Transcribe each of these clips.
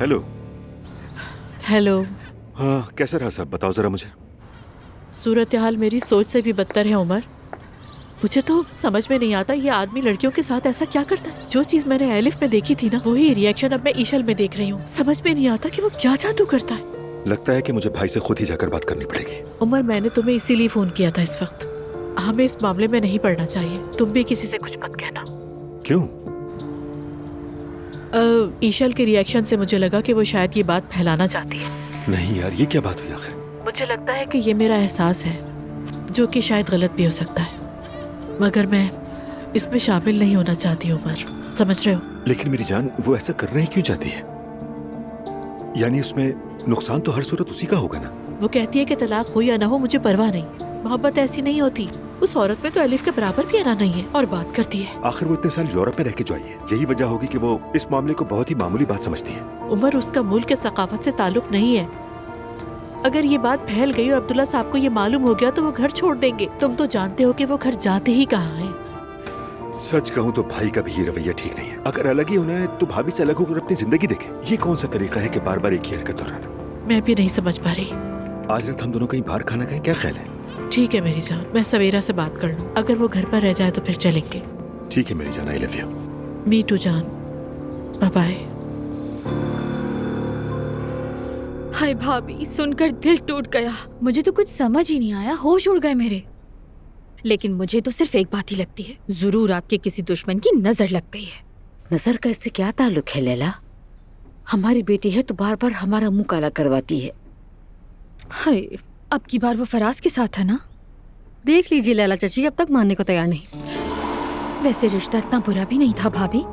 Hello. Hello. हाँ, कैसा रहा सब, बताओ जरा मुझे। सूरत हाल मेरी सोच से भी बदतर है उमर। मुझे तो समझ में नहीं आता ये आदमी लड़कियों के साथ ऐसा क्या करता है। जो चीज मैंने एलिफ में देखी थी ना, वही रिएक्शन अब मैं ईशल में देख रही हूँ। समझ में नहीं आता कि वो क्या जादू करता है। लगता है कि मुझे भाई से खुद ही जाकर बात करनी पड़ेगी। उमर, मैंने तुम्हें इसीलिए फोन किया था। इस वक्त हमें इस मामले में नहीं पड़ना चाहिए। तुम भी किसी से कुछ मत कहना। क्यों? ईशल के रिएक्शन से मुझे लगा कि वो शायद ये बात फैलाना चाहती है। नहीं यार, ये क्या बात हुई आखिर? मुझे लगता है कि ये मेरा एहसास है, जो कि शायद गलत भी हो सकता है, मगर मैं इसमें शामिल नहीं होना चाहती उमर, समझ रहे हो? लेकिन मेरी जान, वो ऐसा करना ही क्यों चाहती है? यानी उसमें नुकसान तो हर सूरत उसी का होगा ना। वो कहती है कि तलाक हो या ना हो मुझे परवाह नहीं, मोहब्बत ऐसी नहीं होती। उस औरत में तो अलिफ के बराबर भी आना नहीं है। और बात करती है, आखिर वो इतने साल यूरोप में रह के जो आई है, यही वजह होगी कि वो इस मामले को बहुत ही मामूली बात समझती है। उमर, उसका मुल्क के सकाफत से ताल्लुक नहीं है। अगर ये बात फैल गई और अब्दुल्ला साहब को ये मालूम हो गया तो वो घर छोड़ देंगे। तुम तो जानते हो कि वो घर जाते ही कहाँ हैं। सच कहूँ तो भाई का भी ये रवैया ठीक नहीं है। अगर अलग ही होना है तो भाभी से अलग होकर अपनी जिंदगी देखे। ये कौन सा तरीका है कि बार बार एक ही हरकत दोहराना? मैं भी नहीं समझ पा रही। आज रात हम दोनों कहीं बाहर खाना खाएं, क्या ख्याल है? ठीक है मेरी जान, मैं सवेरा से बात कर लूँ। अगर वो घर पर रह जाए तो फिर चलेंगे। ठीक है मेरी जान, I love you. Me too जान, बाय बाय। हाय भाभी, सुनकर दिल टूट गया। मुझे तो कुछ समझ ही नहीं आया, होश उड़ गए मेरे। लेकिन मुझे तो सिर्फ एक बात ही लगती है, जरूर आपके किसी दुश्मन की नजर लग गई है। नजर का इससे क्या ताल्लुक है लैला? हमारी बेटी है तो बार बार हमारा मुंह काला करवाती है। हाय, अब की बार वो फराज के साथ है ना? देख लीजिए लैला चाची अब तक मानने को तैयार नहीं। वैसे रिश्ता इतना बुरा भी नहीं था भाभी,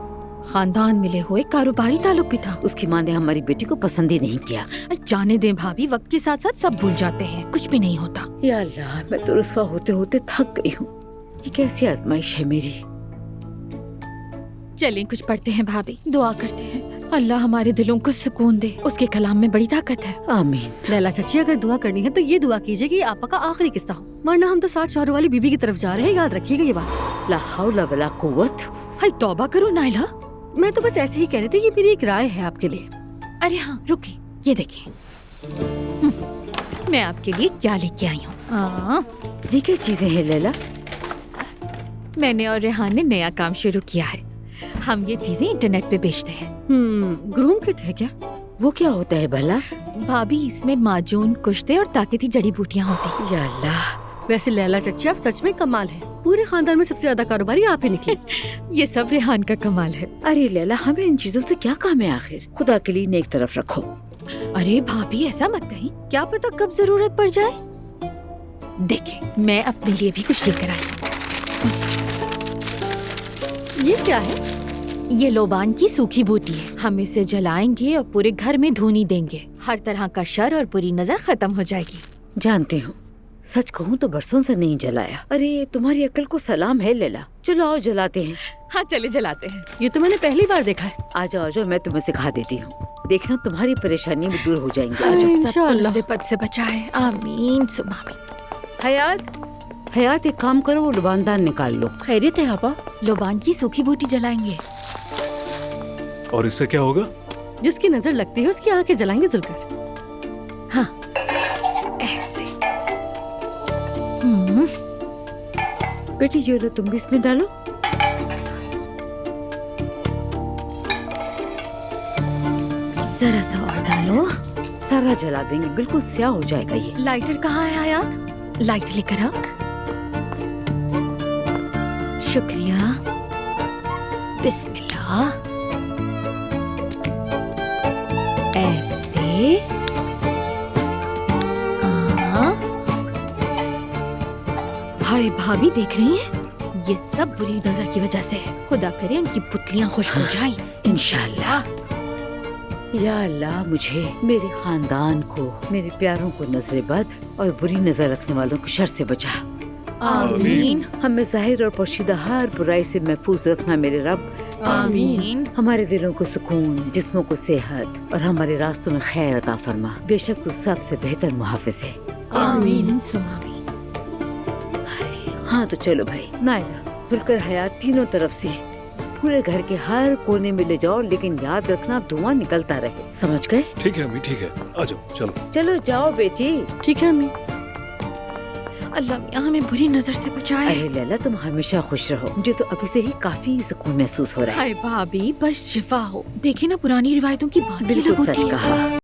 खानदान मिले हुए, कारोबारी ताल्लुक भी था। उसकी माँ ने हमारी बेटी को पसंद ही नहीं किया। जाने दें भाभी, वक्त के साथ साथ सब भूल जाते हैं, कुछ भी नहीं होता। या अल्लाह, मैं तो रुस्वा होते होते थक गई हूँ। ये कैसी आजमाइश है मेरी। चलें कुछ पढ़ते हैं भाभी, दुआ करते हैं अल्लाह हमारे दिलों को सुकून दे। उसके कलाम में बड़ी ताकत है। आमीन। लैला चाची अगर दुआ करनी है तो ये दुआ कीजिए कि आपा का आखिरी किस्सा हो, वरना हम तो 7 शौहरों वाली बीबी की तरफ जा रहे हैं, याद रखिएगा ये बात। ला हौला वला कुव्वत। हाय तौबा करो नाइला। मैं तो बस ऐसे ही कह रही थी, ये मेरी एक राय है आपके लिए। अरे हाँ रुकी, ये देखिए मैं आपके लिए क्या लेके आई हूँ। ये क्या चीजें हैं लैला? मैंने और रेहान ने नया काम शुरू किया है। हम ये चीजें इंटरनेट पे बेचते हैं। ग्रूम किट है क्या? वो क्या होता है भला? भाभी इसमें माजून, कुश्ते और ताकती जड़ी बूटियाँ होती। या अल्लाह, वैसे लैला चाची आप सच में कमाल है, पूरे खानदान में सबसे ज्यादा कारोबारी आप ही निकली। ये सब रेहान का कमाल है। अरे लैला, हमें इन चीजों से क्या काम है आखिर? खुदा के लिए इन्हें एक तरफ रखो। अरे भाभी ऐसा मत कहीं, क्या पता कब जरूरत पड़ जाए। देखें मैं अपने लिए भी कुछ लेकर आई हूँ। ये क्या है? ये लोबान की सूखी बूटी है। हम इसे जलाएंगे और पूरे घर में धुनी देंगे। हर तरह का शर और बुरी नजर खत्म हो जाएगी। जानते हो, सच कहूँ तो बरसों से नहीं जलाया। अरे तुम्हारी अक्ल को सलाम है लैला। चलो आओ जलाते हैं। हाँ चले जलाते हैं। ये तो मैंने पहली बार देखा है। आ जाओ, मैं तुम्हें सिखा देती हूँ। देखना तुम्हारी परेशानी भी दूर हो जाएंगी। आ जाओ। इंशाअल्लाह। सब पद से बचाए, आमीन सुम आमीन। हयात एक काम करो, वो लुबानदान निकाल लो। खैरियत है आपा? लोबान की सूखी बूटी जलाएंगे। और इससे क्या होगा? जिसकी नजर लगती है उसकी आंखें जलाएंगे जुलकर। हाँ ऐसे। बेटी ये लो, तुम भी इसमें डालो। जरा सा और डालो। सारा जला देंगे, बिल्कुल स्याह हो जाएगा ये। लाइटर कहाँ है हयात? लाइटर लेकर आओ। शुक्रिया। बिस्मिल्लाह। ऐसे। हाँ। हाय भाभी देख रही हैं? ये सब बुरी नजर की वजह से है। खुदा करे उनकी पुतलियां खुश हो जाएं। इंशाल्लाह। या अल्लाह, मुझे, मेरे खानदान को, मेरे प्यारों को नजर बद और बुरी नजर रखने वालों की शर से बचा। आमीन। हमें ज़ाहिर और पोशीदा हर बुराई से महफूज रखना मेरे रब। आमीन। हमारे दिलों को सुकून, जिस्मों को सेहत और हमारे रास्तों में खैर अता फरमा। बेशक तू सबसे बेहतर मुहाफिज है। आमीन सुम आमीन। हाँ तो चलो भाई, नायला, जुल्कर, हयात तीनों तरफ से पूरे घर के हर कोने में ले जाओ, लेकिन याद रखना धुआं निकलता रहे, समझ गए? ठीक है अम्मी, ठीक है, आ जाओ, चलो। चलो जाओ बेटी। ठीक है अम्मी। अल्लाह मियां हमें बुरी नजर से बचाए। अरे लैला, तुम हमेशा खुश रहो। मुझे तो अभी से ही काफी सुकून महसूस हो रहा है। हाय भाभी, बस शिफा हो। देखिए ना, पुरानी रिवायतों की बात ही अलग बिल्कुल होती सच है। कहा।